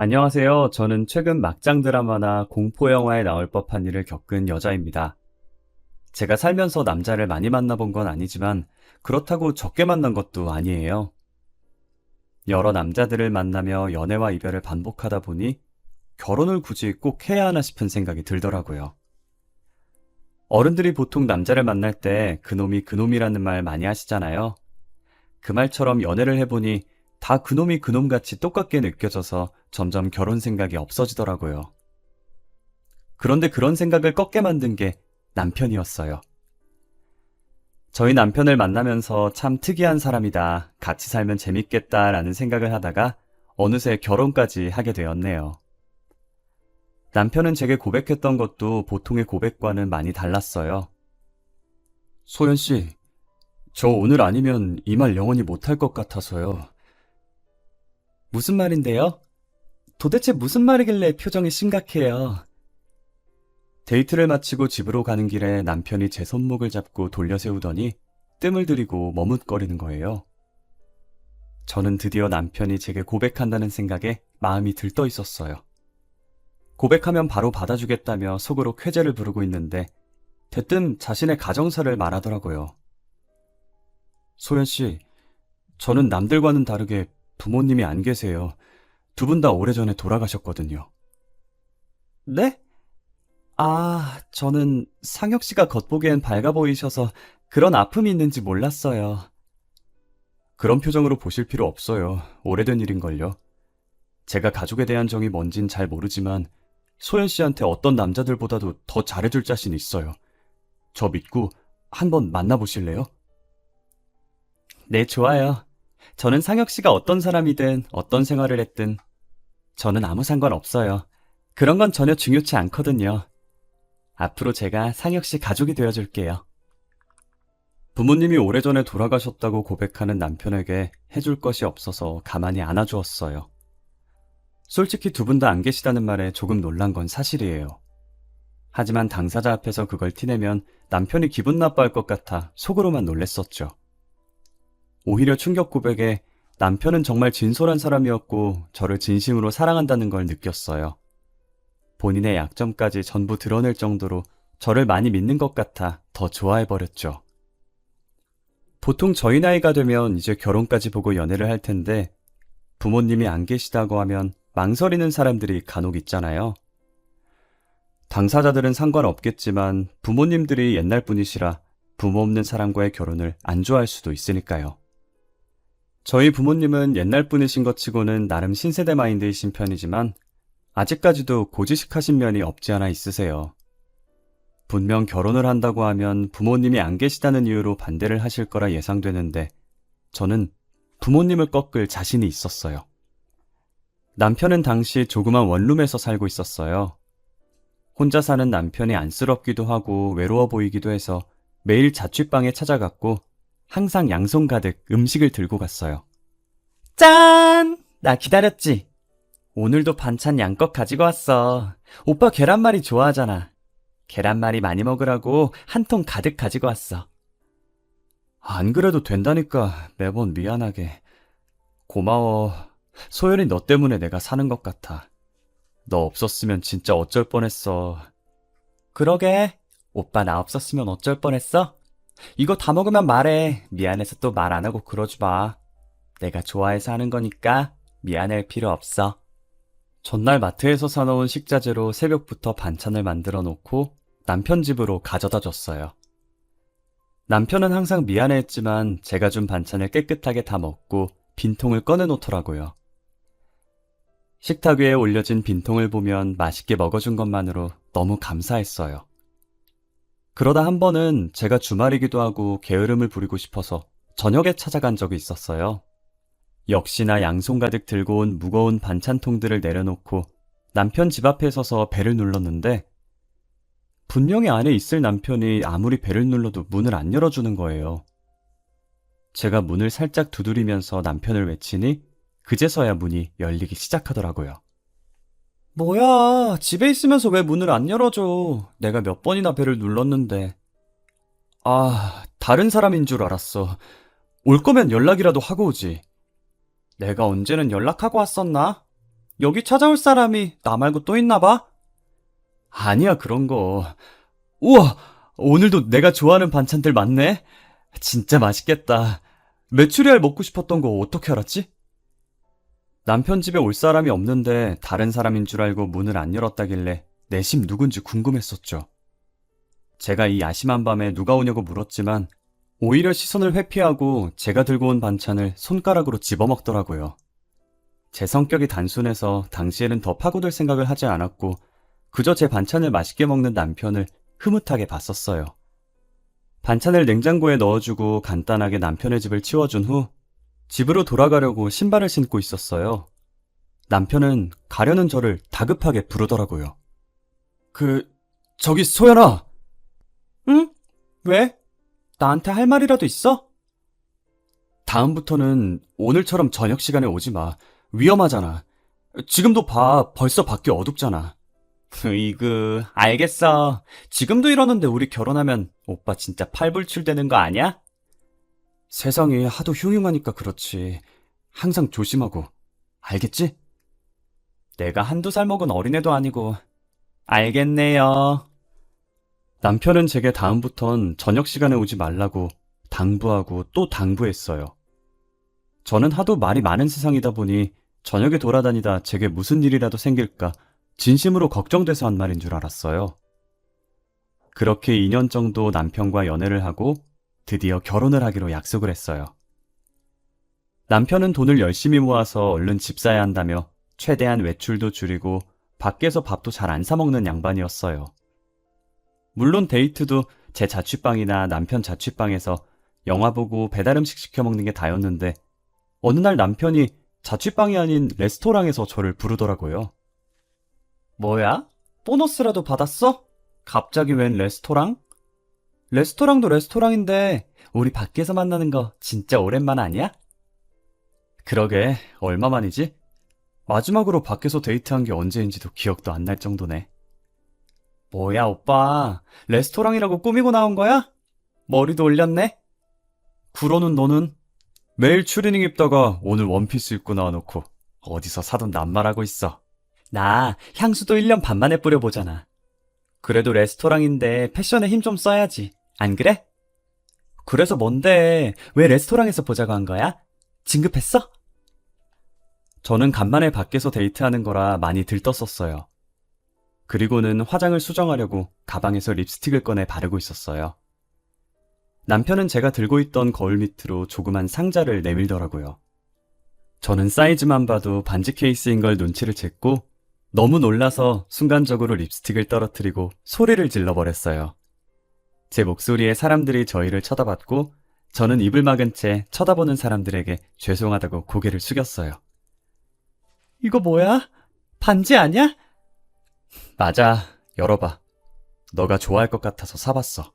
안녕하세요. 저는 최근 막장 드라마나 공포 영화에 나올 법한 일을 겪은 여자입니다. 제가 살면서 남자를 많이 만나본 건 아니지만 그렇다고 적게 만난 것도 아니에요. 여러 남자들을 만나며 연애와 이별을 반복하다 보니 결혼을 굳이 꼭 해야 하나 싶은 생각이 들더라고요. 어른들이 보통 남자를 만날 때 그놈이 그놈이라는 말 많이 하시잖아요. 그 말처럼 연애를 해보니 다 그놈이 그놈같이 똑같게 느껴져서 점점 결혼 생각이 없어지더라고요. 그런데 그런 생각을 꺾게 만든 게 남편이었어요. 저희 남편을 만나면서 참 특이한 사람이다, 같이 살면 재밌겠다라는 생각을 하다가 어느새 결혼까지 하게 되었네요. 남편은 제게 고백했던 것도 보통의 고백과는 많이 달랐어요. 소연 씨, 저 오늘 아니면 이 말 영원히 못할 것 같아서요. 무슨 말인데요? 도대체 무슨 말이길래 표정이 심각해요? 데이트를 마치고 집으로 가는 길에 남편이 제 손목을 잡고 돌려 세우더니 뜸을 들이고 머뭇거리는 거예요. 저는 드디어 남편이 제게 고백한다는 생각에 마음이 들떠 있었어요. 고백하면 바로 받아주겠다며 속으로 쾌재를 부르고 있는데 대뜸 자신의 가정사를 말하더라고요. 소연 씨, 저는 남들과는 다르게 부모님이 안 계세요. 두 분 다 오래전에 돌아가셨거든요. 네? 저는 상혁 씨가 겉보기엔 밝아 보이셔서 그런 아픔이 있는지 몰랐어요. 그런 표정으로 보실 필요 없어요. 오래된 일인걸요. 제가 가족에 대한 정이 뭔진 잘 모르지만 소연 씨한테 어떤 남자들보다도 더 잘해줄 자신 있어요. 저 믿고 한번 만나보실래요? 네, 좋아요. 저는 상혁 씨가 어떤 사람이든 어떤 생활을 했든 저는 아무 상관 없어요. 그런 건 전혀 중요치 않거든요. 앞으로 제가 상혁 씨 가족이 되어줄게요. 부모님이 오래전에 돌아가셨다고 고백하는 남편에게 해줄 것이 없어서 가만히 안아주었어요. 솔직히 두 분 다 안 계시다는 말에 조금 놀란 건 사실이에요. 하지만 당사자 앞에서 그걸 티내면 남편이 기분 나빠할 것 같아 속으로만 놀랬었죠. 오히려 충격 고백에 남편은 정말 진솔한 사람이었고 저를 진심으로 사랑한다는 걸 느꼈어요. 본인의 약점까지 전부 드러낼 정도로 저를 많이 믿는 것 같아 더 좋아해버렸죠. 보통 저희 나이가 되면 이제 결혼까지 보고 연애를 할 텐데 부모님이 안 계시다고 하면 망설이는 사람들이 간혹 있잖아요. 당사자들은 상관없겠지만 부모님들이 옛날 분이시라 부모 없는 사람과의 결혼을 안 좋아할 수도 있으니까요. 저희 부모님은 옛날 분이신 것 치고는 나름 신세대 마인드이신 편이지만 아직까지도 고지식하신 면이 없지 않아 있으세요. 분명 결혼을 한다고 하면 부모님이 안 계시다는 이유로 반대를 하실 거라 예상되는데 저는 부모님을 꺾을 자신이 있었어요. 남편은 당시 조그만 원룸에서 살고 있었어요. 혼자 사는 남편이 안쓰럽기도 하고 외로워 보이기도 해서 매일 자취방에 찾아갔고 항상 양손 가득 음식을 들고 갔어요. 짠! 나 기다렸지? 오늘도 반찬 양껏 가지고 왔어. 오빠 계란말이 좋아하잖아. 계란말이 많이 먹으라고 한 통 가득 가지고 왔어. 안 그래도 된다니까 매번 미안하게. 고마워. 소연이 너 때문에 내가 사는 것 같아. 너 없었으면 진짜 어쩔 뻔했어. 그러게. 오빠 나 없었으면 어쩔 뻔했어? 이거 다 먹으면 말해. 미안해서 또 말 안 하고 그러지 마. 내가 좋아해서 하는 거니까 미안할 필요 없어. 전날 마트에서 사놓은 식자재로 새벽부터 반찬을 만들어 놓고 남편 집으로 가져다 줬어요. 남편은 항상 미안해했지만 제가 준 반찬을 깨끗하게 다 먹고 빈통을 꺼내 놓더라고요. 식탁 위에 올려진 빈통을 보면 맛있게 먹어준 것만으로 너무 감사했어요. 그러다 한 번은 제가 주말이기도 하고 게으름을 부리고 싶어서 저녁에 찾아간 적이 있었어요. 역시나 양손 가득 들고 온 무거운 반찬통들을 내려놓고 남편 집 앞에 서서 벨을 눌렀는데 분명히 안에 있을 남편이 아무리 벨을 눌러도 문을 안 열어주는 거예요. 제가 문을 살짝 두드리면서 남편을 외치니 그제서야 문이 열리기 시작하더라고요. 뭐야, 집에 있으면서 왜 문을 안 열어줘? 내가 몇 번이나 벨을 눌렀는데. 다른 사람인 줄 알았어. 올 거면 연락이라도 하고 오지. 내가 언제는 연락하고 왔었나? 여기 찾아올 사람이 나 말고 또 있나 봐? 아니야, 그런 거. 우와! 오늘도 내가 좋아하는 반찬들 많네? 진짜 맛있겠다. 메추리알 먹고 싶었던 거 어떻게 알았지? 남편 집에 올 사람이 없는데 다른 사람인 줄 알고 문을 안 열었다길래 내심 누군지 궁금했었죠. 제가 이 야심한 밤에 누가 오냐고 물었지만 오히려 시선을 회피하고 제가 들고 온 반찬을 손가락으로 집어먹더라고요. 제 성격이 단순해서 당시에는 더 파고들 생각을 하지 않았고 그저 제 반찬을 맛있게 먹는 남편을 흐뭇하게 봤었어요. 반찬을 냉장고에 넣어주고 간단하게 남편의 집을 치워준 후 집으로 돌아가려고 신발을 신고 있었어요. 남편은 가려는 저를 다급하게 부르더라고요. 저기 소연아! 응? 왜? 나한테 할 말이라도 있어? 다음부터는 오늘처럼 저녁 시간에 오지 마. 위험하잖아. 지금도 봐. 벌써 밖이 어둡잖아. 으이그, 알겠어. 지금도 이러는데 우리 결혼하면 오빠 진짜 팔불출되는 거 아니야? 세상이 하도 흉흉하니까 그렇지. 항상 조심하고. 알겠지? 내가 한두 살 먹은 어린애도 아니고. 알겠네요. 남편은 제게 다음부턴 저녁 시간에 오지 말라고 당부하고 또 당부했어요. 저는 하도 말이 많은 세상이다 보니 저녁에 돌아다니다 제게 무슨 일이라도 생길까 진심으로 걱정돼서 한 말인 줄 알았어요. 그렇게 2년 정도 남편과 연애를 하고 드디어 결혼을 하기로 약속을 했어요. 남편은 돈을 열심히 모아서 얼른 집 사야 한다며 최대한 외출도 줄이고 밖에서 밥도 잘 안 사 먹는 양반이었어요. 물론 데이트도 제 자취방이나 남편 자취방에서 영화 보고 배달음식 시켜 먹는 게 다였는데 어느 날 남편이 자취방이 아닌 레스토랑에서 저를 부르더라고요. 뭐야? 보너스라도 받았어? 갑자기 웬 레스토랑? 레스토랑도 레스토랑인데 우리 밖에서 만나는 거 진짜 오랜만 아니야? 그러게, 얼마만이지? 마지막으로 밖에서 데이트한 게 언제인지도 기억도 안 날 정도네. 뭐야, 오빠. 레스토랑이라고 꾸미고 나온 거야? 머리도 올렸네? 그러는 너는? 매일 추리닝 입다가 오늘 원피스 입고 나와놓고 어디서 사돈 낱말하고 있어. 나 향수도 1년 반 만에 뿌려보잖아. 그래도 레스토랑인데 패션에 힘 좀 써야지. 안 그래? 그래서 뭔데? 왜 레스토랑에서 보자고 한 거야? 진급했어? 저는 간만에 밖에서 데이트하는 거라 많이 들떴었어요. 그리고는 화장을 수정하려고 가방에서 립스틱을 꺼내 바르고 있었어요. 남편은 제가 들고 있던 거울 밑으로 조그만 상자를 내밀더라고요. 저는 사이즈만 봐도 반지 케이스인 걸 눈치를 챘고 너무 놀라서 순간적으로 립스틱을 떨어뜨리고 소리를 질러버렸어요. 제 목소리에 사람들이 저희를 쳐다봤고 저는 입을 막은 채 쳐다보는 사람들에게 죄송하다고 고개를 숙였어요. 이거 뭐야? 반지 아니야? 맞아, 열어봐. 너가 좋아할 것 같아서 사봤어.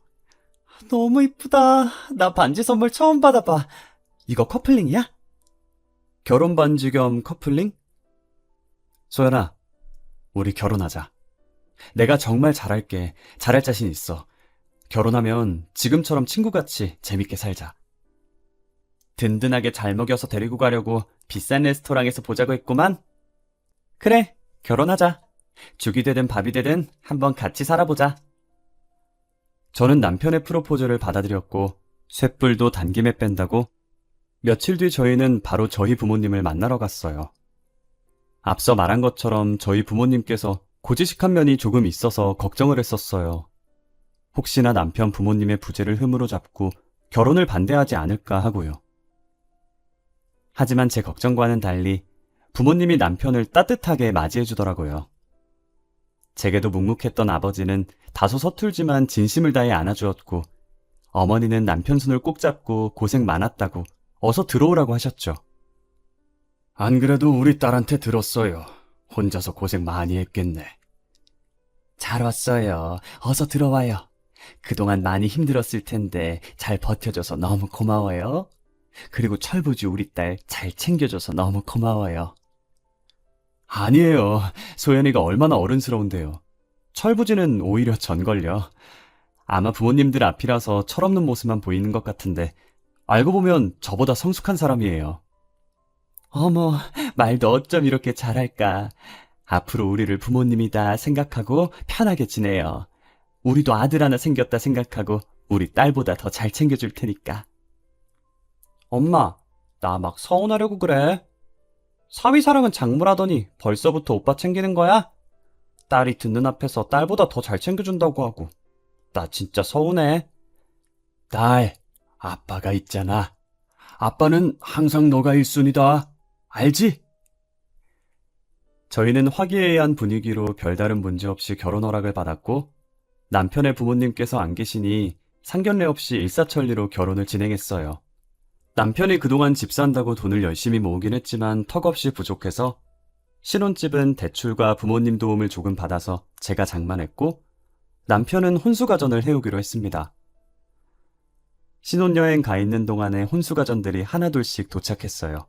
너무 이쁘다. 나 반지 선물 처음 받아봐. 이거 커플링이야? 결혼 반지 겸 커플링? 소연아, 우리 결혼하자. 내가 정말 잘할게. 잘할 자신 있어. 결혼하면 지금처럼 친구같이 재밌게 살자. 든든하게 잘 먹여서 데리고 가려고 비싼 레스토랑에서 보자고 했구만. 그래, 결혼하자. 죽이 되든 밥이 되든 한번 같이 살아보자. 저는 남편의 프로포즈를 받아들였고 쇳불도 단김에 뺀다고 며칠 뒤 저희는 바로 저희 부모님을 만나러 갔어요. 앞서 말한 것처럼 저희 부모님께서 고지식한 면이 조금 있어서 걱정을 했었어요. 혹시나 남편 부모님의 부재를 흠으로 잡고 결혼을 반대하지 않을까 하고요. 하지만 제 걱정과는 달리 부모님이 남편을 따뜻하게 맞이해 주더라고요. 제게도 묵묵했던 아버지는 다소 서툴지만 진심을 다해 안아주었고 어머니는 남편 손을 꼭 잡고 고생 많았다고 어서 들어오라고 하셨죠. 안 그래도 우리 딸한테 들었어요. 혼자서 고생 많이 했겠네. 잘 왔어요. 어서 들어와요. 그동안 많이 힘들었을 텐데 잘 버텨줘서 너무 고마워요. 그리고 철부지 우리 딸 잘 챙겨줘서 너무 고마워요. 아니에요. 소연이가 얼마나 어른스러운데요. 철부지는 오히려 전걸요. 아마 부모님들 앞이라서 철없는 모습만 보이는 것 같은데 알고 보면 저보다 성숙한 사람이에요. 어머, 말도 어쩜 이렇게 잘할까. 앞으로 우리를 부모님이다 생각하고 편하게 지내요. 우리도 아들 하나 생겼다 생각하고 우리 딸보다 더 잘 챙겨줄 테니까. 엄마, 나 막 서운하려고 그래. 사위사랑은 작물하더니 벌써부터 오빠 챙기는 거야? 딸이 듣는 앞에서 딸보다 더 잘 챙겨준다고 하고. 나 진짜 서운해. 딸, 아빠가 있잖아. 아빠는 항상 너가 1순위다. 알지? 저희는 화기애애한 분위기로 별다른 문제 없이 결혼 허락을 받았고, 남편의 부모님께서 안 계시니 상견례 없이 일사천리로 결혼을 진행했어요. 남편이 그동안 집 산다고 돈을 열심히 모으긴 했지만 턱없이 부족해서 신혼집은 대출과 부모님 도움을 조금 받아서 제가 장만했고, 남편은 혼수가전을 해오기로 했습니다. 신혼여행 가 있는 동안에 혼수가전들이 하나둘씩 도착했어요.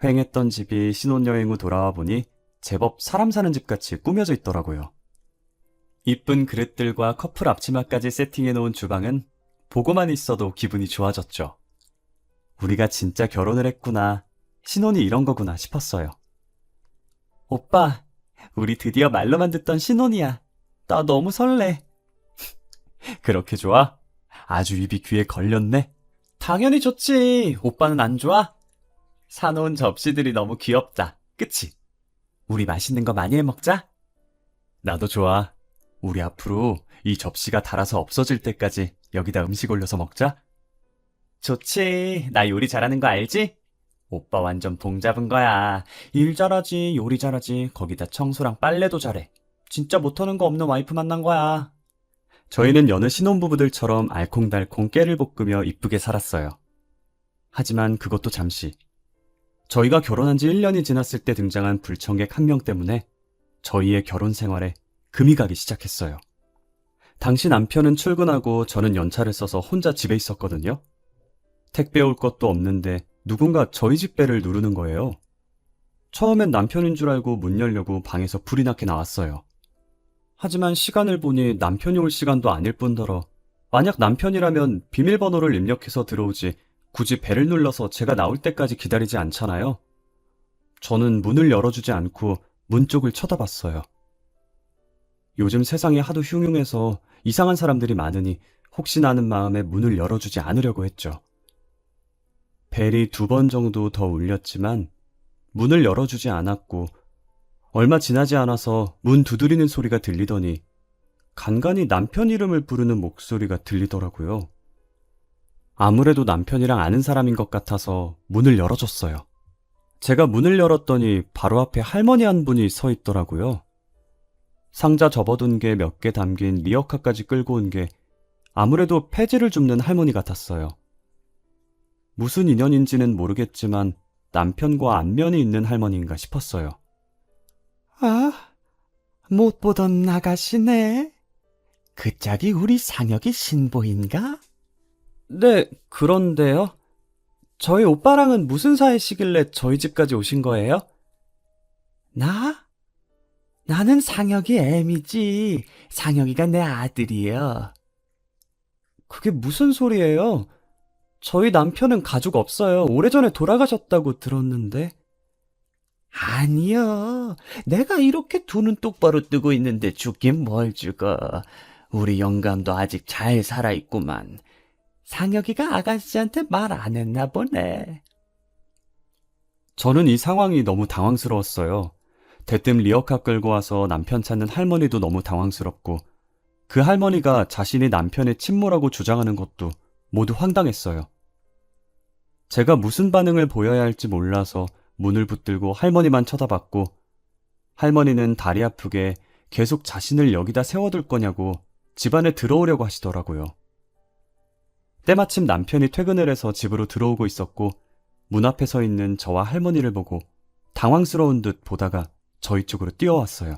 휑했던 집이 신혼여행 후 돌아와 보니 제법 사람 사는 집같이 꾸며져 있더라고요. 이쁜 그릇들과 커플 앞치마까지 세팅해놓은 주방은 보고만 있어도 기분이 좋아졌죠. 우리가 진짜 결혼을 했구나, 신혼이 이런 거구나 싶었어요. 오빠, 우리 드디어 말로만 듣던 신혼이야. 나 너무 설레. 그렇게 좋아? 아주 입이 귀에 걸렸네. 당연히 좋지. 오빠는 안 좋아? 사놓은 접시들이 너무 귀엽다. 그치? 우리 맛있는 거 많이 해 먹자. 나도 좋아. 우리 앞으로 이 접시가 닳아서 없어질 때까지 여기다 음식 올려서 먹자. 좋지. 나 요리 잘하는 거 알지? 오빠 완전 봉 잡은 거야. 일 잘하지, 요리 잘하지, 거기다 청소랑 빨래도 잘해. 진짜 못하는 거 없는 와이프 만난 거야. 저희는 여느 신혼부부들처럼 알콩달콩 깨를 볶으며 이쁘게 살았어요. 하지만 그것도 잠시. 저희가 결혼한 지 1년이 지났을 때 등장한 불청객 한 명 때문에 저희의 결혼 생활에 금이 가기 시작했어요. 당시 남편은 출근하고 저는 연차를 써서 혼자 집에 있었거든요. 택배 올 것도 없는데 누군가 저희 집 배를 누르는 거예요. 처음엔 남편인 줄 알고 문 열려고 방에서 불이 나게 나왔어요. 하지만 시간을 보니 남편이 올 시간도 아닐 뿐더러 만약 남편이라면 비밀번호를 입력해서 들어오지 굳이 배를 눌러서 제가 나올 때까지 기다리지 않잖아요. 저는 문을 열어주지 않고 문 쪽을 쳐다봤어요. 요즘 세상이 하도 흉흉해서 이상한 사람들이 많으니 혹시나 하는 마음에 문을 열어주지 않으려고 했죠. 벨이 2번 정도 더 울렸지만 문을 열어주지 않았고 얼마 지나지 않아서 문 두드리는 소리가 들리더니 간간히 남편 이름을 부르는 목소리가 들리더라고요. 아무래도 남편이랑 아는 사람인 것 같아서 문을 열어줬어요. 제가 문을 열었더니 바로 앞에 할머니 한 분이 서 있더라고요. 상자 접어둔 게 몇 개 담긴 리어카까지 끌고 온 게 아무래도 폐지를 줍는 할머니 같았어요. 무슨 인연인지는 모르겠지만 남편과 안면이 있는 할머니인가 싶었어요. 아, 못 보던 아가씨네. 그 짝이 우리 상혁이 신보인가? 네, 그런데요. 저희 오빠랑은 무슨 사이시길래 저희 집까지 오신 거예요? 나는 상혁이 애미지. 상혁이가 내 아들이여. 그게 무슨 소리예요? 저희 남편은 가족 없어요. 오래전에 돌아가셨다고 들었는데. 아니여. 내가 이렇게 두 눈 똑바로 뜨고 있는데 죽긴 뭘 죽어. 우리 영감도 아직 잘 살아있구만. 상혁이가 아가씨한테 말 안 했나 보네. 저는 이 상황이 너무 당황스러웠어요. 대뜸 리어카 끌고 와서 남편 찾는 할머니도 너무 당황스럽고 그 할머니가 자신이 남편의 친모라고 주장하는 것도 모두 황당했어요. 제가 무슨 반응을 보여야 할지 몰라서 문을 붙들고 할머니만 쳐다봤고 할머니는 다리 아프게 계속 자신을 여기다 세워둘 거냐고 집 안에 들어오려고 하시더라고요. 때마침 남편이 퇴근을 해서 집으로 들어오고 있었고 문 앞에 서 있는 저와 할머니를 보고 당황스러운 듯 보다가 저희 쪽으로 뛰어왔어요.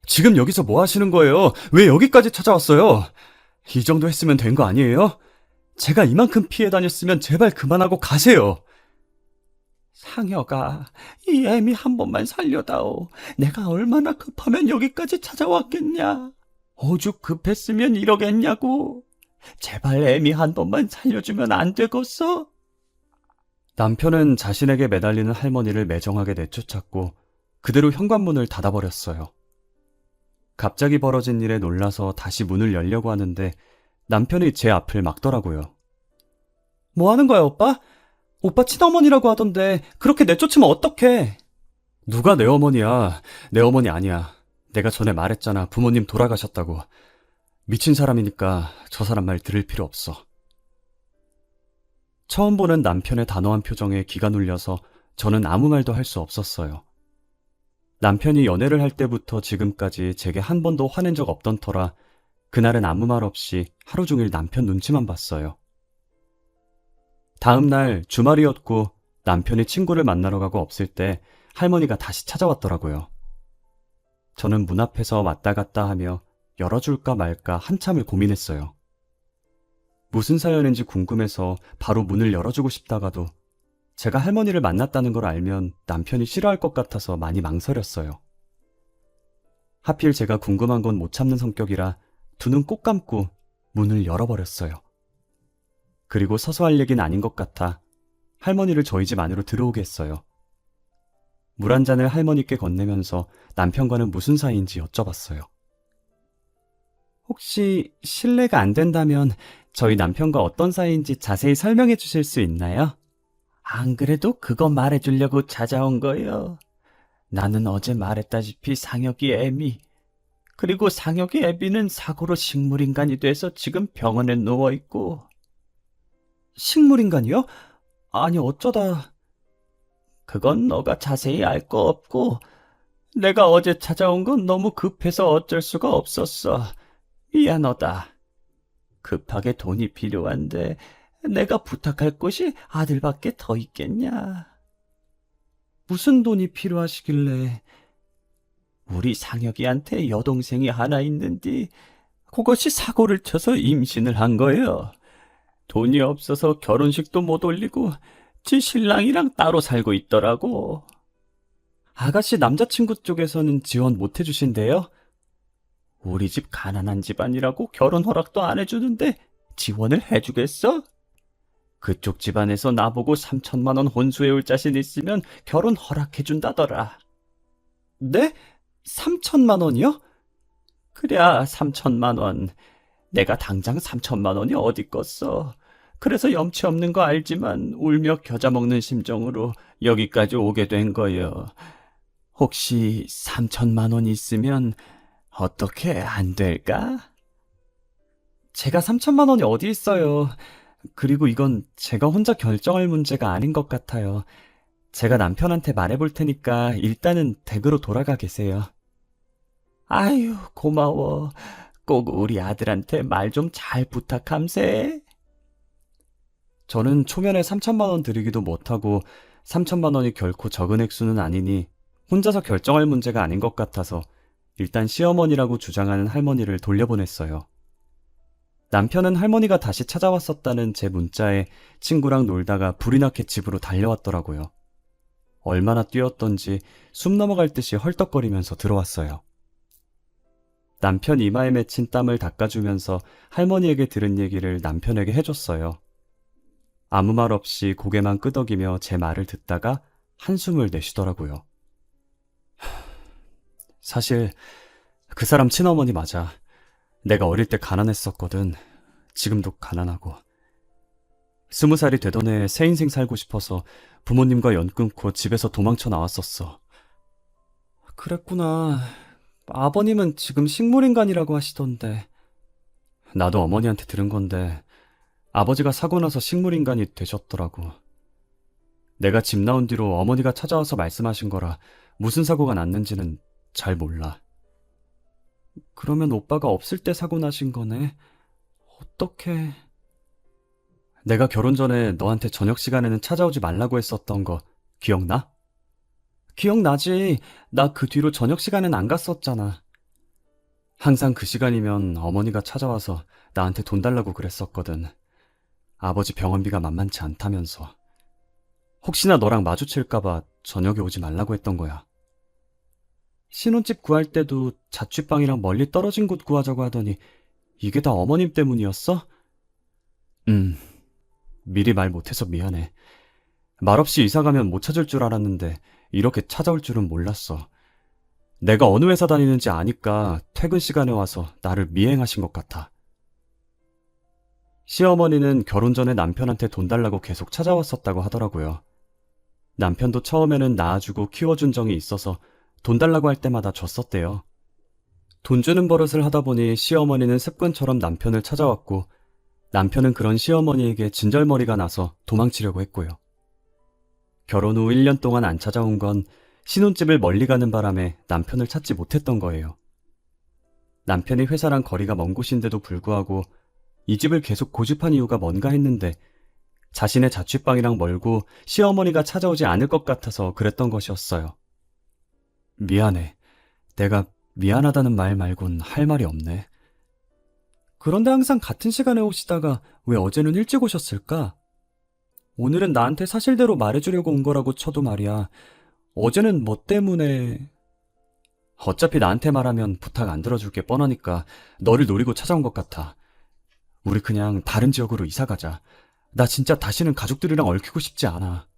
지금 여기서 뭐 하시는 거예요? 왜 여기까지 찾아왔어요? 이 정도 했으면 된 거 아니에요? 제가 이만큼 피해 다녔으면 제발 그만하고 가세요. 상혁아, 이 애미 한 번만 살려다오. 내가 얼마나 급하면 여기까지 찾아왔겠냐. 오죽 급했으면 이러겠냐고. 제발 애미 한 번만 살려주면 안 되겠어? 남편은 자신에게 매달리는 할머니를 매정하게 내쫓았고 그대로 현관문을 닫아버렸어요. 갑자기 벌어진 일에 놀라서 다시 문을 열려고 하는데 남편이 제 앞을 막더라고요. 뭐 하는 거야, 오빠? 오빠 친어머니라고 하던데 그렇게 내쫓으면 어떡해? 누가 내 어머니야? 내 어머니 아니야. 내가 전에 말했잖아. 부모님 돌아가셨다고. 미친 사람이니까 저 사람 말 들을 필요 없어. 처음 보는 남편의 단호한 표정에 기가 눌려서 저는 아무 말도 할 수 없었어요. 남편이 연애를 할 때부터 지금까지 제게 한 번도 화낸 적 없던 터라 그날은 아무 말 없이 하루 종일 남편 눈치만 봤어요. 다음 날 주말이었고 남편이 친구를 만나러 가고 없을 때 할머니가 다시 찾아왔더라고요. 저는 문 앞에서 왔다 갔다 하며 열어줄까 말까 한참을 고민했어요. 무슨 사연인지 궁금해서 바로 문을 열어주고 싶다가도 제가 할머니를 만났다는 걸 알면 남편이 싫어할 것 같아서 많이 망설였어요. 하필 제가 궁금한 건 못 참는 성격이라 두 눈 꼭 감고 문을 열어버렸어요. 그리고 서서 할 얘기는 아닌 것 같아 할머니를 저희 집 안으로 들어오게 했어요. 물 한 잔을 할머니께 건네면서 남편과는 무슨 사이인지 여쭤봤어요. 혹시 실례가 안 된다면 저희 남편과 어떤 사이인지 자세히 설명해 주실 수 있나요? 안 그래도 그거 말해주려고 찾아온 거요. 나는 어제 말했다시피 상혁이 애미, 그리고 상혁이 애비는 사고로 식물인간이 돼서 지금 병원에 누워있고. 식물인간이요? 아니 어쩌다... 그건 너가 자세히 알 거 없고, 내가 어제 찾아온 건 너무 급해서 어쩔 수가 없었어. 미안하다. 급하게 돈이 필요한데 내가 부탁할 곳이 아들밖에 더 있겠냐. 무슨 돈이 필요하시길래... 우리 상혁이한테 여동생이 하나 있는데 그것이 사고를 쳐서 임신을 한 거예요. 돈이 없어서 결혼식도 못 올리고 지 신랑이랑 따로 살고 있더라고. 아가씨 남자친구 쪽에서는 지원 못 해주신대요? 우리 집 가난한 집안이라고 결혼 허락도 안 해주는데 지원을 해주겠어? 그쪽 집안에서 나보고 3천만 원 혼수해올 자신 있으면 결혼 허락해준다더라. 네? 3천만 원이요? 그랴 3천만 원. 내가 당장 3천만 원이 어디 껐어. 그래서 염치 없는 거 알지만 울며 겨자 먹는 심정으로 여기까지 오게 된 거요. 혹시 3천만 원 있으면 어떻게 안 될까? 제가 3천만 원이 어디 있어요. 그리고 이건 제가 혼자 결정할 문제가 아닌 것 같아요. 제가 남편한테 말해볼 테니까 일단은 댁으로 돌아가 계세요. 아유, 고마워. 꼭 우리 아들한테 말 좀 잘 부탁함세. 저는 초면에 3천만 원 드리기도 못하고 3천만 원이 결코 적은 액수는 아니니 혼자서 결정할 문제가 아닌 것 같아서 일단 시어머니라고 주장하는 할머니를 돌려보냈어요. 남편은 할머니가 다시 찾아왔었다는 제 문자에 친구랑 놀다가 불이 나게 집으로 달려왔더라고요. 얼마나 뛰었던지 숨 넘어갈 듯이 헐떡거리면서 들어왔어요. 남편 이마에 맺힌 땀을 닦아주면서 할머니에게 들은 얘기를 남편에게 해줬어요. 아무 말 없이 고개만 끄덕이며 제 말을 듣다가 한숨을 내쉬더라고요. 사실 그 사람 친어머니 맞아. 내가 어릴 때 가난했었거든. 지금도 가난하고. 20살이 되던 해에 새 인생 살고 싶어서 부모님과 연 끊고 집에서 도망쳐 나왔었어. 그랬구나. 아버님은 지금 식물인간이라고 하시던데. 나도 어머니한테 들은 건데 아버지가 사고 나서 식물인간이 되셨더라고. 내가 집 나온 뒤로 어머니가 찾아와서 말씀하신 거라 무슨 사고가 났는지는 잘 몰라. 그러면 오빠가 없을 때 사고 나신 거네. 어떡해. 내가 결혼 전에 너한테 저녁 시간에는 찾아오지 말라고 했었던 거 기억나? 기억나지. 나 그 뒤로 저녁 시간엔 안 갔었잖아. 항상 그 시간이면 어머니가 찾아와서 나한테 돈 달라고 그랬었거든. 아버지 병원비가 만만치 않다면서. 혹시나 너랑 마주칠까봐 저녁에 오지 말라고 했던 거야. 신혼집 구할 때도 자취방이랑 멀리 떨어진 곳 구하자고 하더니 이게 다 어머님 때문이었어? 미리 말 못해서 미안해. 말없이 이사 가면 못 찾을 줄 알았는데 이렇게 찾아올 줄은 몰랐어. 내가 어느 회사 다니는지 아니까 퇴근 시간에 와서 나를 미행하신 것 같아. 시어머니는 결혼 전에 남편한테 돈 달라고 계속 찾아왔었다고 하더라고요. 남편도 처음에는 낳아주고 키워준 정이 있어서 돈 달라고 할 때마다 줬었대요. 돈 주는 버릇을 하다 보니 시어머니는 습관처럼 남편을 찾아왔고, 남편은 그런 시어머니에게 진절머리가 나서 도망치려고 했고요. 결혼 후 1년 동안 안 찾아온 건 신혼집을 멀리 가는 바람에 남편을 찾지 못했던 거예요. 남편이 회사랑 거리가 먼 곳인데도 불구하고 이 집을 계속 고집한 이유가 뭔가 했는데, 자신의 자취방이랑 멀고 시어머니가 찾아오지 않을 것 같아서 그랬던 것이었어요. 미안해. 내가 미안하다는 말 말곤 할 말이 없네. 그런데 항상 같은 시간에 오시다가 왜 어제는 일찍 오셨을까? 오늘은 나한테 사실대로 말해주려고 온 거라고 쳐도 말이야. 어제는 뭐 때문에... 어차피 나한테 말하면 부탁 안 들어줄 게 뻔하니까 너를 노리고 찾아온 것 같아. 우리 그냥 다른 지역으로 이사 가자. 나 진짜 다시는 가족들이랑 얽히고 싶지 않아.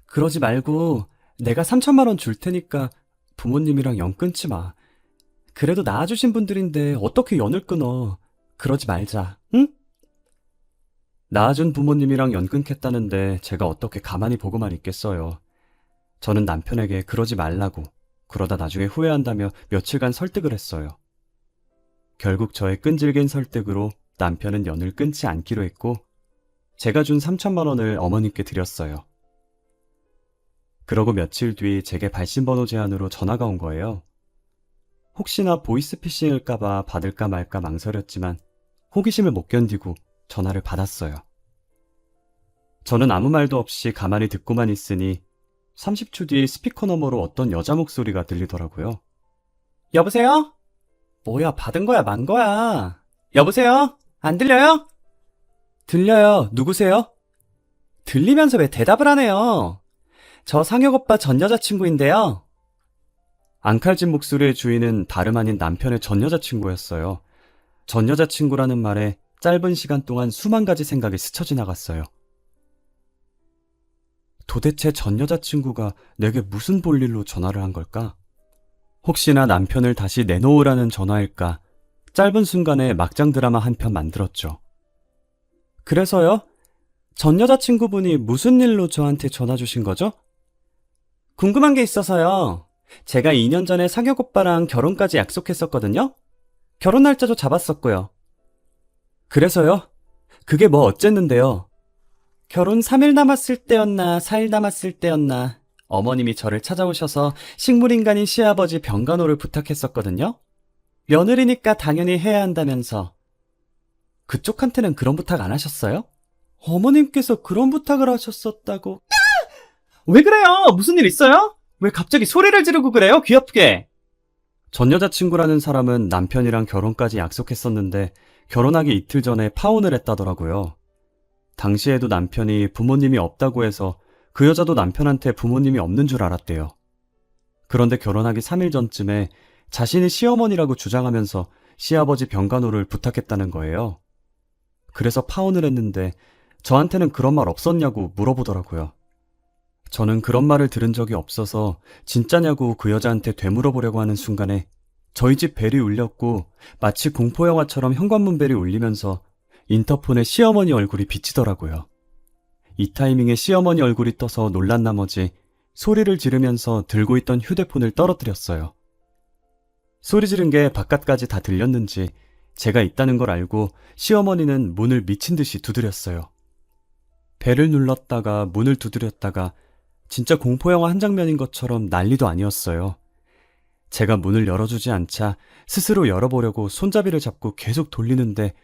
그러지 말고 내가 3천만 원 줄 테니까 부모님이랑 연 끊지 마. 그래도 낳아주신 분들인데 어떻게 연을 끊어. 그러지 말자, 응? 낳아준 부모님이랑 연 끊겠다는데 제가 어떻게 가만히 보고만 있겠어요. 저는 남편에게 그러지 말라고, 그러다 나중에 후회한다며 며칠간 설득을 했어요. 결국 저의 끈질긴 설득으로 남편은 연을 끊지 않기로 했고, 제가 준 3천만 원을 어머님께 드렸어요. 그러고 며칠 뒤 제게 발신번호 제안으로 전화가 온 거예요. 혹시나 보이스피싱일까봐 받을까 말까 망설였지만 호기심을 못 견디고 전화를 받았어요. 저는 아무 말도 없이 가만히 듣고만 있으니 30초 뒤에 스피커 너머로 어떤 여자 목소리가 들리더라고요. 여보세요? 뭐야, 받은 거야, 만 거야? 여보세요? 안 들려요? 들려요. 누구세요? 들리면서 왜 대답을 하네요? 저 상혁 오빠 전 여자친구인데요. 앙칼진 목소리의 주인은 다름 아닌 남편의 전 여자친구였어요. 전 여자친구라는 말에 짧은 시간 동안 수만 가지 생각이 스쳐 지나갔어요. 도대체 전 여자친구가 내게 무슨 볼일로 전화를 한 걸까? 혹시나 남편을 다시 내놓으라는 전화일까? 짧은 순간에 막장 드라마 한 편 만들었죠. 그래서요? 전 여자친구분이 무슨 일로 저한테 전화 주신 거죠? 궁금한 게 있어서요. 제가 2년 전에 상혁 오빠랑 결혼까지 약속했었거든요? 결혼 날짜도 잡았었고요. 그래서요? 그게 뭐 어쨌는데요? 결혼 3일 남았을 때였나 4일 남았을 때였나 어머님이 저를 찾아오셔서 식물인간인 시아버지 병간호를 부탁했었거든요? 며느리니까 당연히 해야 한다면서. 그쪽한테는 그런 부탁 안 하셨어요? 어머님께서 그런 부탁을 하셨었다고. 왜 그래요? 무슨 일 있어요? 왜 갑자기 소리를 지르고 그래요? 귀 아프게. 전 여자친구라는 사람은 남편이랑 결혼까지 약속했었는데 결혼하기 이틀 전에 파혼을 했다더라고요. 당시에도 남편이 부모님이 없다고 해서 그 여자도 남편한테 부모님이 없는 줄 알았대요. 그런데 결혼하기 3일 전쯤에 자신이 시어머니라고 주장하면서 시아버지 병간호를 부탁했다는 거예요. 그래서 파혼을 했는데 저한테는 그런 말 없었냐고 물어보더라고요. 저는 그런 말을 들은 적이 없어서 진짜냐고 그 여자한테 되물어보려고 하는 순간에 저희 집 벨이 울렸고 마치 공포영화처럼 현관문 벨이 울리면서 인터폰에 시어머니 얼굴이 비치더라고요. 이 타이밍에 시어머니 얼굴이 떠서 놀란 나머지 소리를 지르면서 들고 있던 휴대폰을 떨어뜨렸어요. 소리 지른 게 바깥까지 다 들렸는지 제가 있다는 걸 알고 시어머니는 문을 미친 듯이 두드렸어요. 벨을 눌렀다가 문을 두드렸다가 진짜 공포영화 한 장면인 것처럼 난리도 아니었어요. 제가 문을 열어주지 않자 스스로 열어보려고 손잡이를 잡고 계속 돌리는데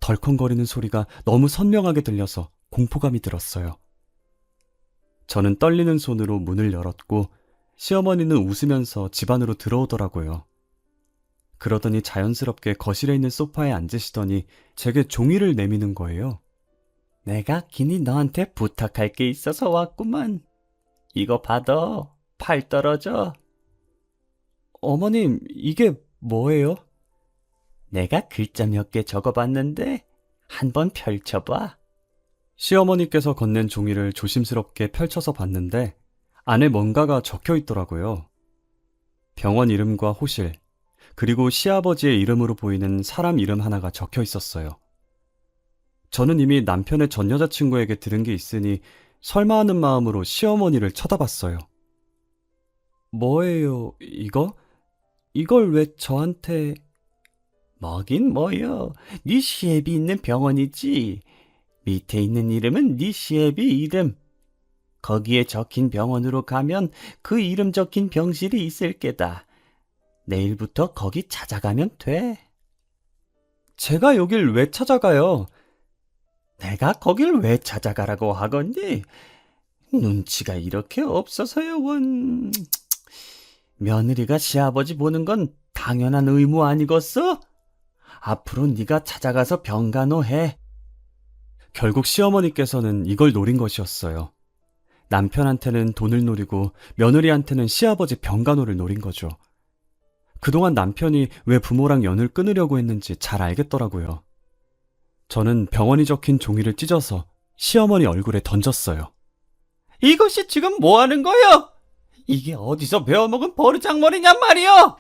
덜컹거리는 소리가 너무 선명하게 들려서 공포감이 들었어요. 저는 떨리는 손으로 문을 열었고 시어머니는 웃으면서 집 안으로 들어오더라고요. 그러더니 자연스럽게 거실에 있는 소파에 앉으시더니 제게 종이를 내미는 거예요. 내가 괜히 너한테 부탁할 게 있어서 왔구만. 이거 받아. 팔 떨어져. 어머님, 이게 뭐예요? 내가 글자 몇 개 적어봤는데 한번 펼쳐봐. 시어머니께서 건넨 종이를 조심스럽게 펼쳐서 봤는데 안에 뭔가가 적혀 있더라고요. 병원 이름과 호실, 그리고 시아버지의 이름으로 보이는 사람 이름 하나가 적혀 있었어요. 저는 이미 남편의 전 여자친구에게 들은 게 있으니 설마 하는 마음으로 시어머니를 쳐다봤어요. 뭐예요, 이거? 이걸 왜 저한테... 뭐긴 뭐여. 네 시애비 있는 병원이지. 밑에 있는 이름은 네 시애비 이름. 거기에 적힌 병원으로 가면 그 이름 적힌 병실이 있을 게다. 내일부터 거기 찾아가면 돼. 제가 여길 왜 찾아가요? 내가 거길 왜 찾아가라고 하건디? 눈치가 이렇게 없어서요, 원. 며느리가 시아버지 보는 건 당연한 의무 아니겠어? 앞으로 네가 찾아가서 병간호 해. 결국 시어머니께서는 이걸 노린 것이었어요. 남편한테는 돈을 노리고 며느리한테는 시아버지 병간호를 노린 거죠. 그동안 남편이 왜 부모랑 연을 끊으려고 했는지 잘 알겠더라고요. 저는 병원이 적힌 종이를 찢어서 시어머니 얼굴에 던졌어요. 이것이 지금 뭐 하는 거요? 이게 어디서 배워먹은 버르장머리냔 말이요?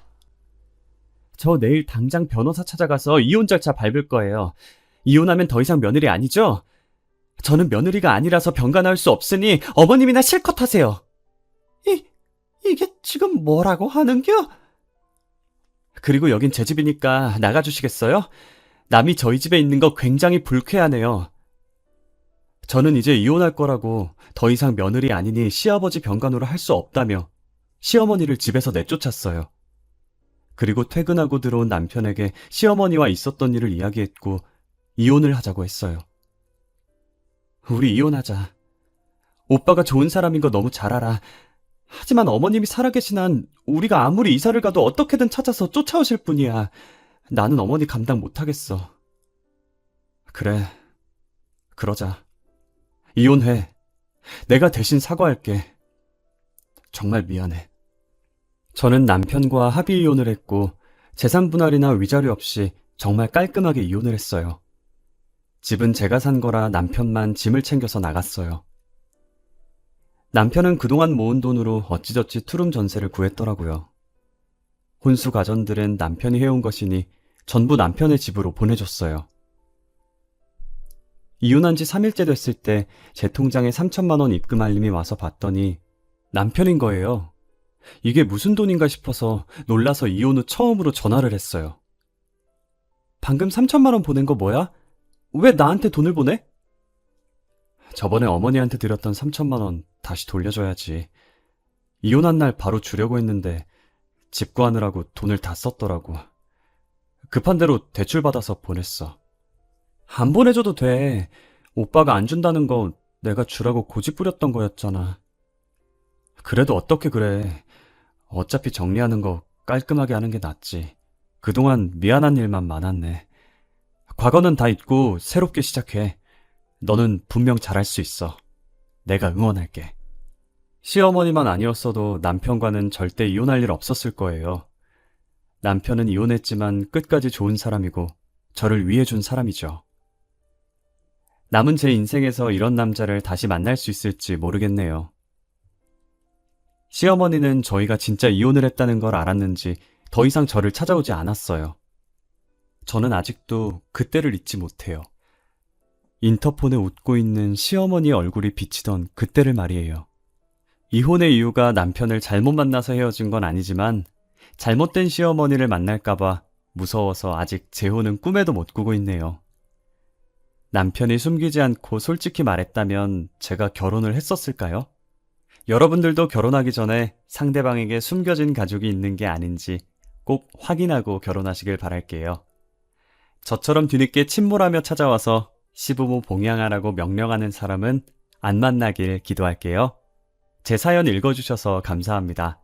저 내일 당장 변호사 찾아가서 이혼 절차 밟을 거예요. 이혼하면 더 이상 며느리 아니죠? 저는 며느리가 아니라서 병간호할 수 없으니 어머님이나 실컷 하세요. 이게 지금 뭐라고 하는겨? 그리고 여긴 제 집이니까 나가주시겠어요? 남이 저희 집에 있는 거 굉장히 불쾌하네요. 저는 이제 이혼할 거라고 더 이상 며느리 아니니 시아버지 병간호를 할 수 없다며 시어머니를 집에서 내쫓았어요. 그리고 퇴근하고 들어온 남편에게 시어머니와 있었던 일을 이야기했고 이혼을 하자고 했어요. 우리 이혼하자. 오빠가 좋은 사람인 거 너무 잘 알아. 하지만 어머님이 살아계신 한 우리가 아무리 이사를 가도 어떻게든 찾아서 쫓아오실 뿐이야. 나는 어머니 감당 못하겠어. 그래, 그러자. 이혼해. 내가 대신 사과할게. 정말 미안해. 저는 남편과 합의 이혼을 했고 재산 분할이나 위자료 없이 정말 깔끔하게 이혼을 했어요. 집은 제가 산 거라 남편만 짐을 챙겨서 나갔어요. 남편은 그동안 모은 돈으로 어찌저찌 투룸 전세를 구했더라고요. 혼수 가전들은 남편이 해온 것이니 전부 남편의 집으로 보내줬어요. 이혼한 지 3일째 됐을 때 제 통장에 3천만 원 입금 알림이 와서 봤더니 남편인 거예요. 이게 무슨 돈인가 싶어서 놀라서 이혼 후 처음으로 전화를 했어요. 방금 3천만 원 보낸 거 뭐야? 왜 나한테 돈을 보내? 저번에 어머니한테 드렸던 3천만 원 다시 돌려줘야지. 이혼한 날 바로 주려고 했는데 집 구하느라고 돈을 다 썼더라고. 급한 대로 대출 받아서 보냈어. 안 보내줘도 돼. 오빠가 안 준다는 거 내가 주라고 고집 부렸던 거였잖아. 그래도 어떻게 그래. 어차피 정리하는 거 깔끔하게 하는 게 낫지. 그동안 미안한 일만 많았네. 과거는 다 잊고 새롭게 시작해. 너는 분명 잘할 수 있어. 내가 응원할게. 시어머니만 아니었어도 남편과는 절대 이혼할 일 없었을 거예요. 남편은 이혼했지만 끝까지 좋은 사람이고 저를 위해준 사람이죠. 남은 제 인생에서 이런 남자를 다시 만날 수 있을지 모르겠네요. 시어머니는 저희가 진짜 이혼을 했다는 걸 알았는지 더 이상 저를 찾아오지 않았어요. 저는 아직도 그때를 잊지 못해요. 인터폰에 웃고 있는 시어머니의 얼굴이 비치던 그때를 말이에요. 이혼의 이유가 남편을 잘못 만나서 헤어진 건 아니지만 잘못된 시어머니를 만날까봐 무서워서 아직 재혼은 꿈에도 못 꾸고 있네요. 남편이 숨기지 않고 솔직히 말했다면 제가 결혼을 했었을까요? 여러분들도 결혼하기 전에 상대방에게 숨겨진 가족이 있는 게 아닌지 꼭 확인하고 결혼하시길 바랄게요. 저처럼 뒤늦게 침몰하며 찾아와서 시부모 봉양하라고 명령하는 사람은 안 만나길 기도할게요. 제 사연 읽어주셔서 감사합니다.